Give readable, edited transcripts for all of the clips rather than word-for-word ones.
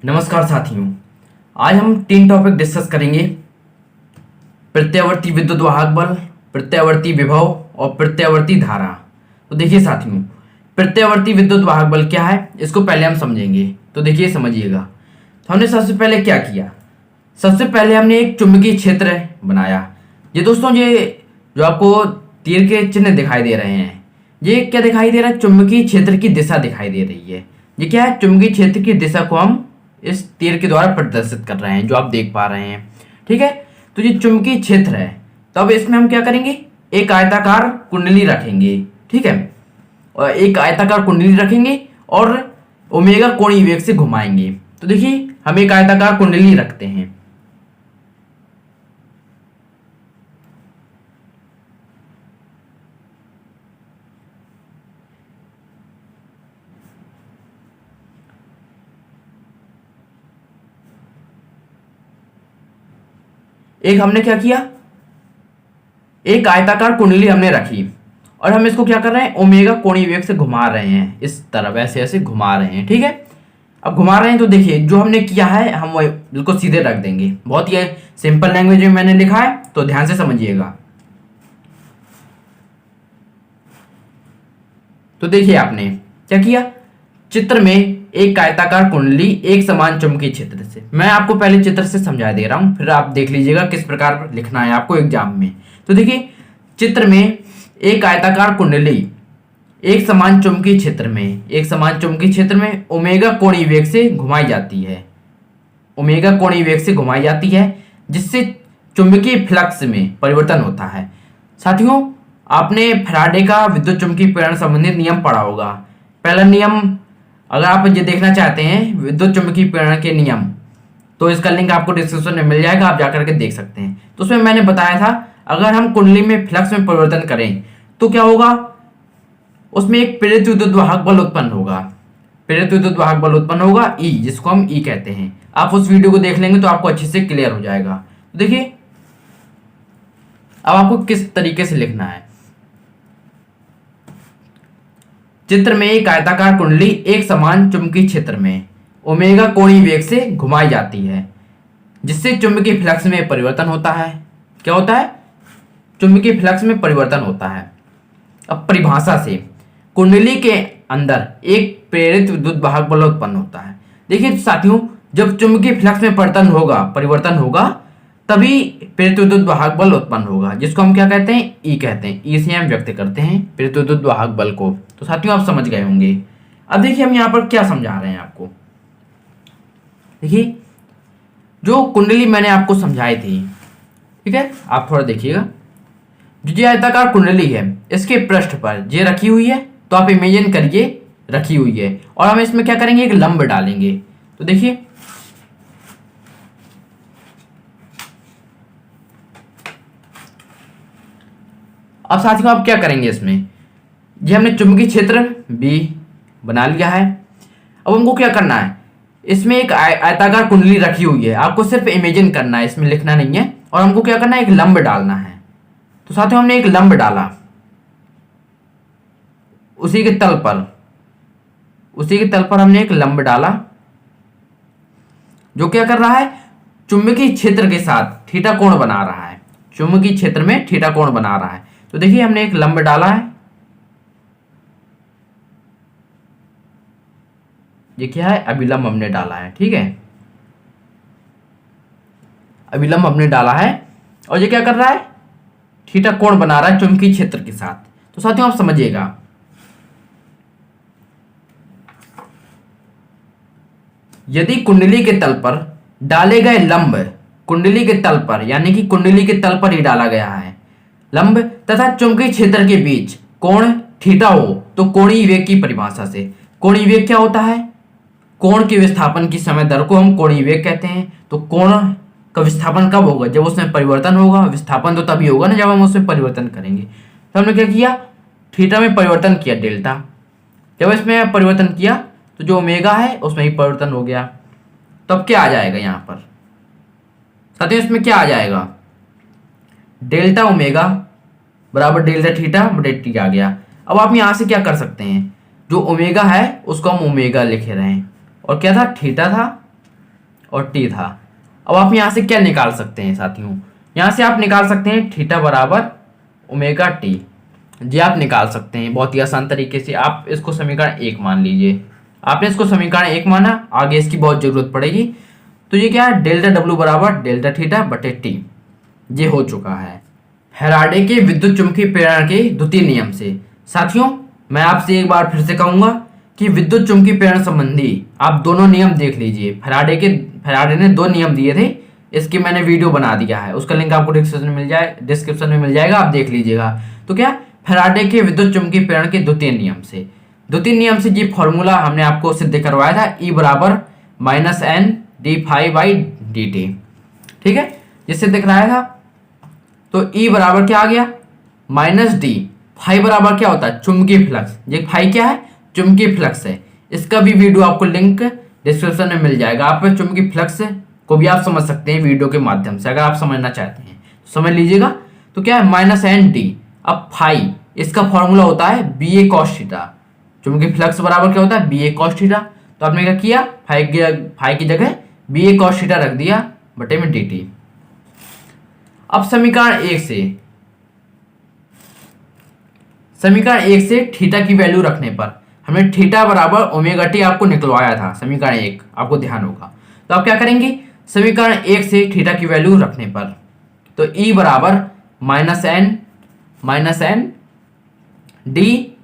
नमस्कार साथियों, आज हम तीन टॉपिक डिस्कस करेंगे। प्रत्यावर्ती विद्युत वाहक बल, प्रत्यावर्ती विभव और प्रत्यावर्ती धारा। तो देखिए साथियों, प्रत्यावर्ती विद्युत वाहक बल क्या है इसको पहले हम समझेंगे। तो देखिए समझिएगा। तो हमने सबसे पहले क्या किया, सबसे पहले हमने एक चुंबकीय क्षेत्र बनाया। ये दोस्तों, ये जो आपको तीर के चिन्ह दिखाई दे रहे हैं, ये क्या दिखाई दे रहा है? चुंबकीय क्षेत्र की दिशा दिखाई दे रही है। ये क्या है? चुंबकीय क्षेत्र की दिशा को हम इस तीर के द्वारा प्रदर्शित कर रहे हैं, जो आप देख पा रहे हैं। ठीक है, तो ये चुंबकीय क्षेत्र है। तो अब इसमें हम क्या करेंगे, एक आयताकार कुंडली रखेंगे। ठीक है, और एक आयताकार कुंडली रखेंगे और ओमेगा कोणीय वेग से घुमाएंगे। तो देखिए हम एक आयताकार कुंडली रखते हैं। एक हमने क्या किया, एक आयताकार कुंडली हमने रखी और हम इसको क्या कर रहे हैं, ओमेगा कोणीय वेग से घुमा रहे हैं। इस तरफ ऐसे ऐसे घुमा रहे हैं। ठीक है, अब घुमा रहे हैं तो देखिए जो हमने किया है हम वो बिल्कुल सीधे रख देंगे। बहुत ही सिंपल लैंग्वेज में मैंने लिखा है, तो ध्यान से समझिएगा। तो देखिए आपने क्या किया, चित्र में एक आयताकार कुंडली एक समान चुंबकीय क्षेत्र से, मैं आपको पहले चित्र से समझा दे रहा हूं, फिर आप देख लीजिएगा किस प्रकार लिखना है आपको एग्जाम में। तो देखिए चित्र में एक आयताकार कुंडली एक समान चुंबकीय क्षेत्र में, एक समान चुंबकीय क्षेत्र में ओमेगा कोणीय वेग से घुमाई जाती है। ओमेगा कोणीय वेग से घुमाई जाती है, जिससे चुंबकीय फ्लक्स में परिवर्तन होता है। साथियों, आपने फैराडे का विद्युत चुंबकीय प्रेरण संबंधित नियम पढ़ा होगा। पहला नियम, अगर आप ये देखना चाहते हैं विद्युत चुंबकीय प्रेरण के नियम, तो इसका लिंक आपको डिस्क्रिप्शन में मिल जाएगा, आप जाकर के देख सकते हैं। तो उसमें मैंने बताया था अगर हम कुंडली में फ्लक्स में परिवर्तन करें तो क्या होगा, उसमें एक प्रेरित विद्युत वाहक बल उत्पन्न होगा। प्रेरित विद्युत वाहक बल उत्पन्न होगा ई, जिसको हम ई कहते हैं। आप उस वीडियो को देख लेंगे तो आपको अच्छे से क्लियर हो जाएगा। तो देखिए अब आपको किस तरीके से लिखना है, चित्र में एक आयताकार कुंडली एक समान चुंबकीय क्षेत्र में ओमेगा कोणीय वेग से घुमाई जाती है, जिससे चुंबकीय फ्लक्स में परिवर्तन होता है। क्या होता है? चुंबकीय फ्लक्स में परिवर्तन होता है। अब परिभाषा से कुंडली के अंदर एक प्रेरित विद्युत वाहक बल उत्पन्न होता है। देखिए साथियों, जब चुंबकीय फ्लक्स में परिवर्तन होगा तभी प्रेरित विद्युत वाहक बल उत्पन्न होगा, जिसको हम क्या कहते हैं, ई कहते हैं। ई से हम व्यक्त करते हैं प्रेरित विद्युत वाहक बल को। तो साथियों आप समझ गए होंगे। अब देखिए हम यहाँ पर क्या समझा रहे हैं आपको। देखिए जो कुंडली मैंने आपको समझाई थी, ठीक है, आप थोड़ा देखिएगा। जो आयताकार कुंडली है इसके पृष्ठ पर ये रखी हुई है, तो आप इमेजिन करिए रखी हुई है, और हम इसमें क्या करेंगे, एक लंब डालेंगे। तो देखिए अब साथियों आप क्या करेंगे, इसमें ये हमने चुंबकीय क्षेत्र बी बना लिया है। अब हमको क्या करना है, इसमें एक आयताकार कुंडली रखी हुई है, आपको सिर्फ इमेजिन करना है, इसमें लिखना नहीं है। और हमको क्या करना है, एक लंब डालना है। तो साथियों हमने एक लंब डाला, उसी के तल पर हमने एक लंब डाला, जो क्या कर रहा है, चुंबकीय क्षेत्र के साथ थीटा कोण बना रहा है। चुंबकीय क्षेत्र में थीटा कोण बना रहा है। तो देखिए हमने एक लंब डाला है, ये क्या है, अभिलंब हमने डाला है। ठीक है, अभिलंब हमने डाला है, और ये क्या कर रहा है, थीटा कोण बना रहा है चुंबकीय क्षेत्र के साथ। तो साथियों आप समझिएगा, यदि कुंडली के तल पर डाले गए लंब, कुंडली के तल पर यानी कि कुंडली के तल पर ही डाला गया है लंब, तथा चुंबकीय क्षेत्र के बीच कोण थीटा हो, तो कोणीय वेग की परिभाषा से, कोणीय वेग क्या होता है, कोण के विस्थापन की समय दर को हम कोणीय वेग कहते हैं। तो कोण का विस्थापन कब होगा, जब उसमें परिवर्तन होगा। विस्थापन तो तभी होगा ना जब हम उसमें परिवर्तन करेंगे। तो हमने क्या किया, थीटा में परिवर्तन किया डेल्टा, जब इसमें परिवर्तन किया तो जो ओमेगा है उसमें ही परिवर्तन हो गया। तो अब क्या आ जाएगा यहाँ पर साथियों, इसमें क्या आ जाएगा, डेल्टा ओमेगा बराबर डेल्टा थीटा बटे टी आ गया। अब आप यहाँ से क्या कर सकते हैं, जो ओमेगा है उसको हम ओमेगा लिखे रहे हैं, और क्या था, थीटा था, और टी था। अब आप यहाँ से क्या निकाल सकते हैं साथियों, यहाँ से आप निकाल सकते हैं थीटा बराबर ओमेगा टी। जी आप निकाल सकते हैं बहुत ही आसान तरीके से। आप इसको समीकरण 1 मान लीजिए। आपने इसको समीकरण 1 माना, आगे इसकी बहुत जरूरत पड़ेगी। तो ये क्या है, डेल्टा डब्ल्यू बराबर डेल्टा थीटा बटे टी, ये हो चुका है फैराडे के विद्युत चुंबकीय प्रेरण के द्वितीय नियम से। साथियों मैं आपसे एक बार फिर से कहूंगा कि विद्युत चुंबकीय प्रेरण संबंधी आप दोनों नियम देख लीजिए। फैराडे ने 2 नियम दिए थे, इसकी मैंने वीडियो बना दिया है, उसका लिंक आपको डिस्क्रिप्शन में मिल जाएगा, आप देख लीजिएगा। तो क्या, फैराडे के विद्युत चुंबकीय प्रेरण के द्वितीय नियम से ये फॉर्मूला हमने आपको सिद्ध करवाया था, E बराबर minus N D phi by D T. ठीक है, ये सिद्ध कराया था। तो E बराबर क्या आ गया, माइनस डी। फाई बराबर क्या होता है, चुंबकीय फ्लक्स। ये फाई क्या है, चुंबकीय फ्लक्स है। इसका भी वीडियो आपको लिंक डिस्क्रिप्शन में मिल जाएगा। आप चुंबकीय फ्लक्स को भी आप समझ सकते हैं वीडियो के माध्यम से, अगर आप समझना चाहते हैं तो समझ लीजिएगा। तो क्या है, माइनस एन डी। अब फाई इसका फॉर्मूला होता है बी ए कॉस थीटा। चुंबकीय फ्लक्स बराबर क्या होता है, बी ए कॉस थीटा। तो आपने क्या किया, फाई की जगह बी ए कॉस थीटा रख दिया बटे में डी टी। अब समीकरण 1 से थीटा की वैल्यू रखने पर हमने थीटा बराबर ओमेगा टी आपको निकलवाया था, समीकरण 1 आपको ध्यान होगा। तो आप क्या करेंगे, समीकरण 1 से थीटा की वैल्यू रखने पर तो E बराबर माइनस एन डी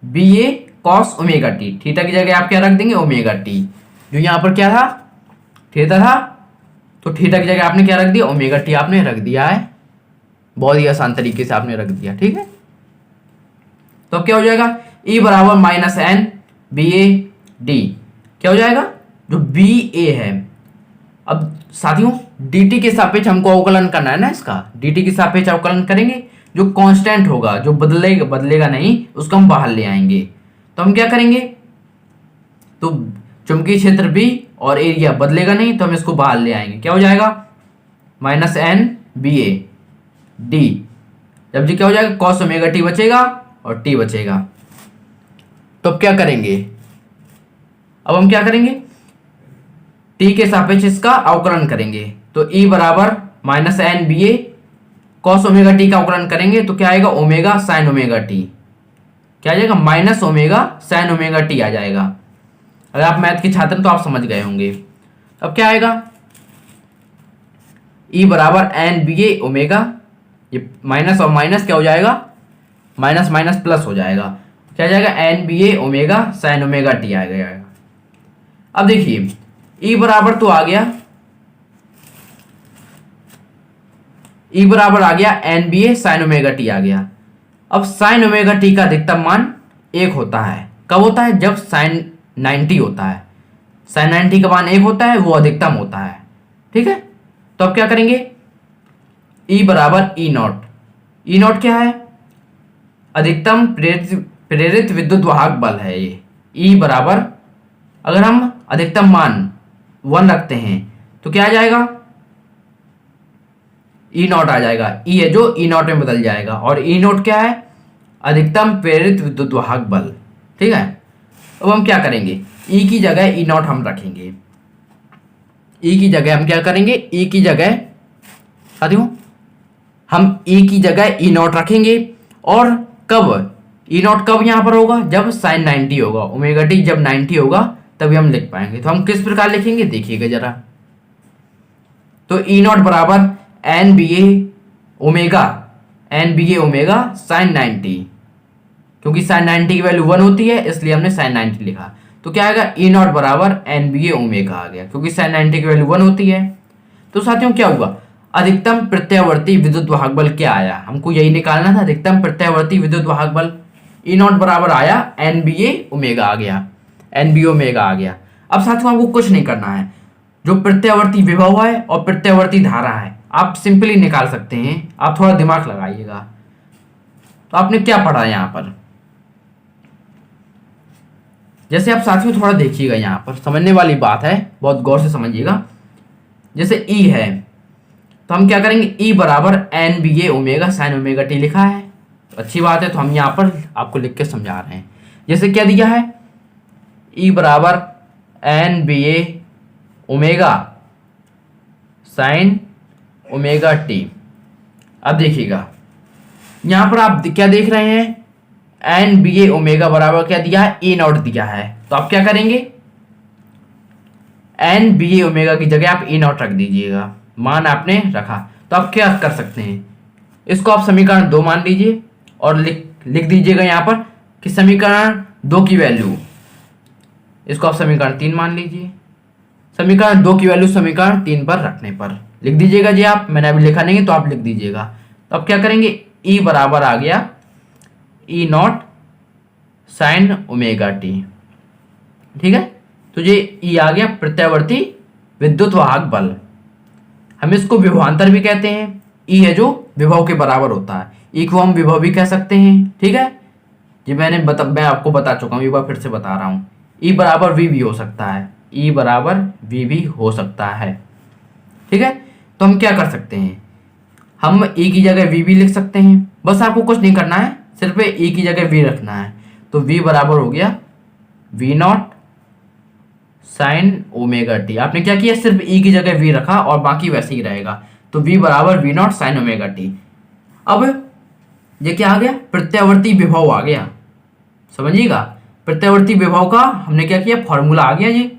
बी ए कॉस ओमेगा टी। थीटा की जगह आप क्या रख देंगे, ओमेगा टी। जो यहाँ पर क्या था, थीटा था, तो थीटा की जगह आपने क्या रख दिया, ओमेगा टी आपने रख दिया है। बहुत ही आसान तरीके से आपने रख दिया। ठीक है, तो अब क्या हो जाएगा, E बराबर minus N B A D. क्या हो जाएगा, जो बी ए है। अब साथियों dt के सापेक्ष हमको अवकलन करना है ना, इसका dt के सापेक्ष अवकलन करेंगे। जो कांस्टेंट होगा, जो बदलेगा नहीं, उसको हम बाहर ले आएंगे। तो हम क्या करेंगे, तो चुंबकीय क्षेत्र भी और एरिया बदलेगा नहीं, तो हम इसको बाहर ले आएंगे। क्या हो जाएगा, minus N B A D. जब जी क्या हो जाएगा, कॉस ओमेगा टी बचेगा और टी बचेगा। तो अब क्या करेंगे, अब हम क्या करेंगे, टी के सापेक्ष इसका अवकलन करेंगे। तो E बराबर माइनस एन बी ए कॉस ओमेगा टी का अवकलन करेंगे तो क्या आएगा, ओमेगा साइन ओमेगा टी। क्या आ जाएगा, minus omega sine omega T आ जाएगा। अगर आप मैथ के छात्र हैं तो आप समझ गए होंगे। अब क्या आएगा, E बराबर एन बी ए ओमेगा, ये माइनस और माइनस क्या हो जाएगा, माइनस माइनस प्लस हो जाएगा। क्या आ जाएगा, एन बी ए ओमेगा साइन ओमेगा टी आ गया। अब देखिए E बराबर तो आ गया, E बराबर आ गया एन बी ए साइन ओमेगा टी आ गया। अब साइन ओमेगा टी का अधिकतम मान 1 होता है। कब होता है, जब साइन 90 होता है। साइन 90 का मान 1 होता है, वो अधिकतम होता है। ठीक है, तो अब क्या करेंगे, E बराबर ई नॉट। ई नॉट क्या है, अधिकतम प्रेरित विद्युत वाहक बल है ये। E बराबर, अगर हम अधिकतम मान 1 रखते हैं तो क्या आ जाएगा, ई नॉट आ जाएगा। ई है जो ई नॉट में बदल जाएगा, और ई नॉट क्या है, अधिकतम प्रेरित विद्युत वाहक बल। ठीक है, अब हम क्या करेंगे, ई की जगह ई नॉट हम रखेंगे। ई की जगह हम क्या करेंगे, ई की जगह साथियों हम ई की जगह ई नॉट रखेंगे। और कब, ई नॉट कब यहां पर होगा, जब साइन 90 होगा। ओमेगा टी जब 90 होगा तभी हम लिख पाएंगे। तो हम किस प्रकार लिखेंगे, देखिएगा जरा। तो ई नॉट बराबर एन बी ए ओमेगा साइन 90, क्योंकि साइन 90 की वैल्यू 1 होती है इसलिए हमने साइन 90 लिखा। तो क्या आएगा, ई नॉट बराबर एन बी ए ओमेगा आ गया, क्योंकि साइन 90 की वैल्यू 1 होती है। तो साथियों क्या हुआ, अधिकतम प्रत्यावर्ती विद्युत वाहक बल क्या आया, हमको यही निकालना था, अधिकतम प्रत्यावर्ती विद्युत वाहक बल। ई नॉट बराबर आया एन बी ए ओमेगा आ गया, एन बी ओमेगा आ गया। अब साथियों आपको कुछ नहीं करना है, जो प्रत्यावर्ती विभव है और प्रत्यावर्ती धारा है आप सिंपली निकाल सकते हैं। आप थोड़ा दिमाग लगाइएगा। तो आपने क्या पढ़ा यहां पर, जैसे आप साथियों थोड़ा देखिएगा, यहां पर समझने वाली बात है, बहुत गौर से समझिएगा। जैसे E है तो हम क्या करेंगे, E बराबर एन बी ए ओमेगा साइन ओमेगा टी लिखा है, तो अच्छी बात है। तो हम यहाँ पर आपको लिख के समझा रहे हैं। जैसे क्या दिया है, E बराबर एन बी ए ओमेगा साइन ओमेगा टी। अब देखिएगा यहाँ पर आप क्या देख रहे हैं, एन बी ए ओमेगा बराबर क्या दिया है, ई नॉट दिया है। तो आप क्या करेंगे, एन बी ए ओमेगा की जगह आप ई नॉट रख दीजिएगा, मान आपने रखा। तो आप क्या कर सकते हैं, इसको आप समीकरण 2 मान लीजिए और लिख दीजिएगा यहाँ पर कि समीकरण 2 की वैल्यू, इसको आप समीकरण 3 मान लीजिए। समीकरण 2 की वैल्यू समीकरण 3 पर रखने पर लिख दीजिएगा जी आप, मैंने अभी लिखा नहीं है तो आप लिख दीजिएगा। तो अब क्या करेंगे, ई बराबर आ गया ई नॉट साइन ओमेगा टी। ठीक है, तो ये ई आ गया प्रत्यावर्ती विद्युत वाहक बल। हम इसको विभवांतर भी कहते हैं, ई है जो विभव के बराबर होता है, ई को हम विभव भी कह सकते हैं। ठीक है, ये मैं आपको बता चुका हूँ, एक बार फिर से बता रहा हूँ। ई बराबर वी भी हो सकता है, ई बराबर वी भी हो सकता है। ठीक है, तो हम क्या कर सकते हैं, हम ई की जगह वी भी लिख सकते हैं। बस आपको कुछ नहीं करना है, सिर्फ ई की जगह वी रखना है। तो वी बराबर हो गया V naught sine omega T. आपने क्या किया, सिर्फ ई की जगह वी रखा और बाकी वैसे ही रहेगा। तो वी बराबर V naught sine omega T. अब ये क्या आ गया, प्रत्यावर्ती विभव आ गया। समझिएगा, प्रत्यावर्ती विभव का हमने क्या किया, फॉर्मूला आ गया ये,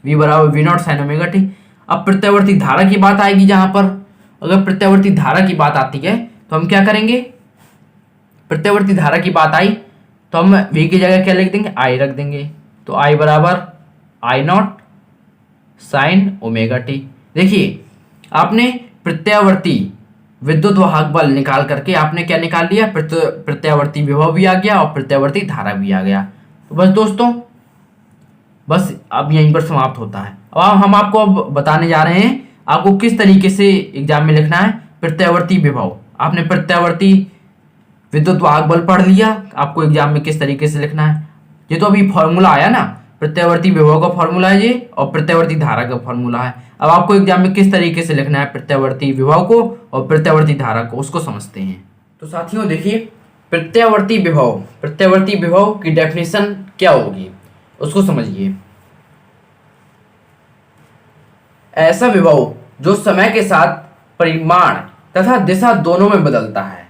वी बराबर V naught sine omega T. अब प्रत्यावर्ती धारा की बात आएगी, जहां पर अगर प्रत्यावर्ती धारा की बात आती है तो हम क्या करेंगे, प्रत्यावर्ती धारा की बात आई तो हम वी की जगह क्या लिख देंगे, आई रख देंगे। तो आई बराबर आई नॉट साइन ओमेगा टी। देखिए आपने प्रत्यावर्ती विद्युत वाहक बल निकाल करके आपने क्या निकाल लिया, प्रत्यावर्ती विभव भी आ गया और प्रत्यावर्ती धारा भी आ गया। तो बस दोस्तों, बस अब यहीं पर समाप्त होता है। अब हम आपको अब बताने जा रहे हैं आपको किस तरीके से एग्जाम में लिखना है प्रत्यावर्ती विभव। आपने प्रत्यावर्ती विद्युत वाहक बल पढ़ लिया, आपको एग्जाम में किस तरीके से लिखना है। ये तो अभी फॉर्मूला आया ना, प्रत्यावर्ती विभव का फॉर्मूला है ये और प्रत्यावर्ती धारा का फॉर्मूला है। अब आपको एग्जाम में किस तरीके से लिखना है प्रत्यावर्ती विभव को और प्रत्यावर्ती धारा को, उसको समझते हैं। तो साथियों देखिए, प्रत्यावर्ती विभव की डेफिनेशन क्या होगी उसको समझिए। ऐसा विभव जो समय के साथ परिमाण तथा दिशा दोनों में बदलता है,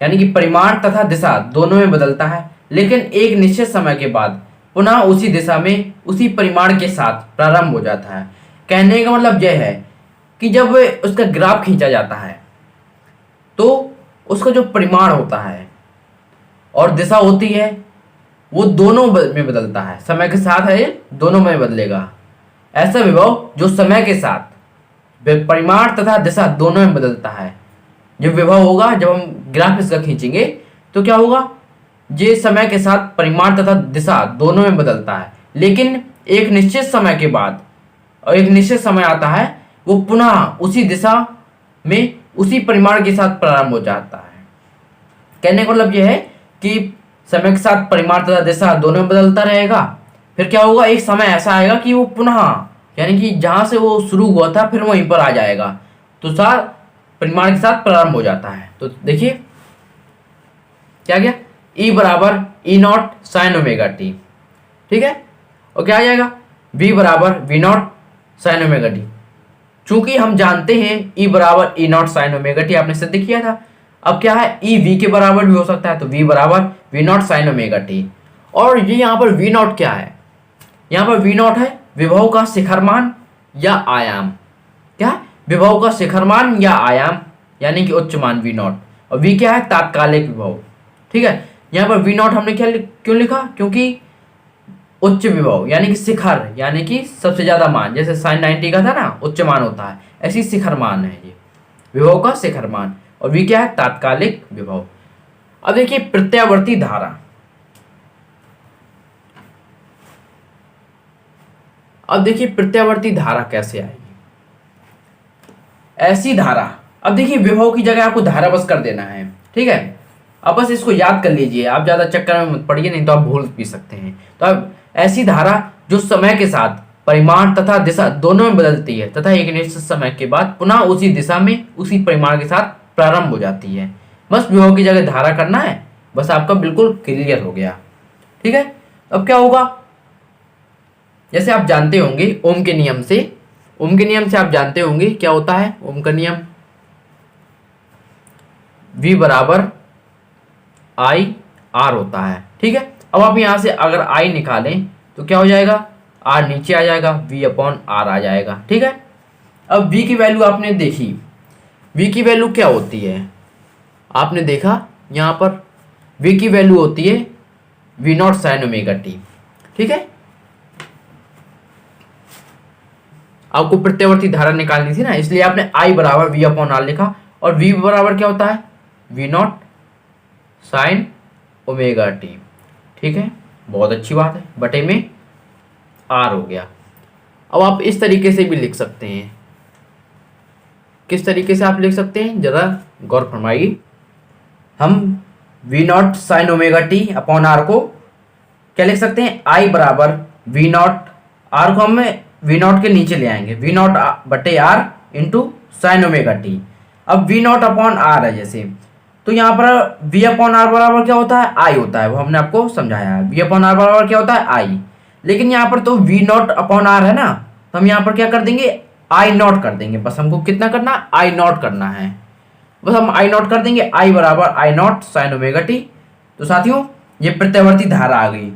यानी कि परिमाण तथा दिशा दोनों में बदलता है, लेकिन एक निश्चित समय के बाद पुनः उसी दिशा में उसी परिमाण के साथ प्रारंभ हो जाता है। कहने का मतलब यह है कि जब उसका ग्राफ खींचा जाता है तो उसका जो परिमाण होता है और दिशा होती है वो दोनों में बदलता है, समय के साथ है ये दोनों में बदलेगा। ऐसा विभव जो समय के साथ परिमाण तथा दिशा दोनों में बदलता है, जो विभव होगा जब हम ग्राफ इसका खींचेंगे तो क्या होगा, ये समय के साथ परिमाण तथा दिशा दोनों में बदलता है, लेकिन एक निश्चित समय के बाद और एक निश्चित समय आता है वो पुनः उसी दिशा में उसी परिमाण के साथ प्रारंभ हो जाता है। कहने का मतलब यह है कि समय के साथ परिमाण तथा दिशा दोनों में बदलता रहेगा, फिर क्या होगा, एक समय ऐसा आएगा कि वो पुनः यानी कि जहां से वो शुरू हुआ था फिर वहीं पर आ जाएगा, तो साथ परिमाण के साथ प्रारंभ हो जाता है। तो देखिए क्या गया, ई बराबर E naught sine omega T. ठीक है, और क्या आ जाएगा, वी बराबर V naught sine omega T. चूंकि हम जानते हैं ई बराबर E naught sine omega T, आपने सिद्ध किया था। अब क्या है, ई वी के बराबर भी हो सकता है, तो वी बराबर V naught sine omega T. और ये यहाँ पर वी नॉट क्या है, यहाँ पर वी नॉट है विभव का शिखरमान या आयाम। क्या है, विभव का शिखरमान या आयाम यानी कि उच्च मान वी नॉट, और वी क्या है, तात्कालिक विभव। ठीक है, यहाँ पर वी नॉट हमने क्या क्यों लिखा, क्योंकि उच्च विभव यानी कि शिखर यानी कि सबसे ज्यादा मान, जैसे साइन 90 का था ना उच्च मान होता है, ऐसी शिखर मान है ये विभव का शिखर मान, और वी क्या है, तात्कालिक विभव। अब देखिए प्रत्यावर्ती धारा, अब देखिए प्रत्यावर्ती धारा कैसे आएगी। ऐसी धारा, अब देखिए विभव की जगह आपको धारा बस कर देना है। ठीक है, अब बस इसको याद कर लीजिए, आप ज्यादा चक्कर में मत पड़िए, नहीं तो आप भूल भी सकते हैं। तो अब ऐसी धारा जो समय के साथ परिमाण तथा दिशा दोनों में बदलती है तथा एक निश्चित समय के बाद पुनः उसी दिशा में उसी परिमाण के साथ प्रारंभ हो जाती है। बस विभव की जगह धारा करना है, बस आपका बिल्कुल क्लियर हो गया। ठीक है, अब क्या होगा, जैसे आप जानते होंगे ओम के नियम से, ओम के नियम से आप जानते होंगे क्या होता है ओम का नियम, V बराबर आई आर होता है। ठीक है, अब आप यहां से अगर I निकालें तो क्या हो जाएगा, R नीचे आ जाएगा, V अपॉन आर आ जाएगा। ठीक है, अब V की वैल्यू आपने देखी, V की वैल्यू क्या होती है, आपने देखा यहां पर V की वैल्यू होती है V naught sine omega T. ठीक है, आपको प्रत्यावर्ती धारा निकालनी थी ना, इसलिए आपने I बराबर V अपॉन आर लिखा, और V बराबर क्या होता है, V naught sine omega T. ठीक है, बहुत अच्छी बात है, बटे में R हो गया। अब आप इस तरीके से भी लिख सकते हैं, किस तरीके से आप लिख सकते हैं जरा गौर फरमाइए। हम V naught sine omega T upon R को क्या लिख सकते हैं, I बराबर V नॉट, आर को हम V नॉट के नीचे ले आएंगे, V नॉट बटे R into sine omega T. अब V नॉट अपॉन आर है जैसे, तो यहाँ पर V अपॉन आर बराबर क्या होता है, I होता है, वो हमने आपको समझाया है। V अपॉन आर बराबर क्या होता है, I, लेकिन यहाँ पर तो V नॉट अपॉन आर है ना, तो हम यहाँ पर क्या कर देंगे, I नॉट कर देंगे। बस हमको कितना करना है, I नॉट करना है, बस हम I नॉट कर देंगे, I बराबर I not sine omega T. तो साथियों ये प्रत्यावर्ती धारा आ गई।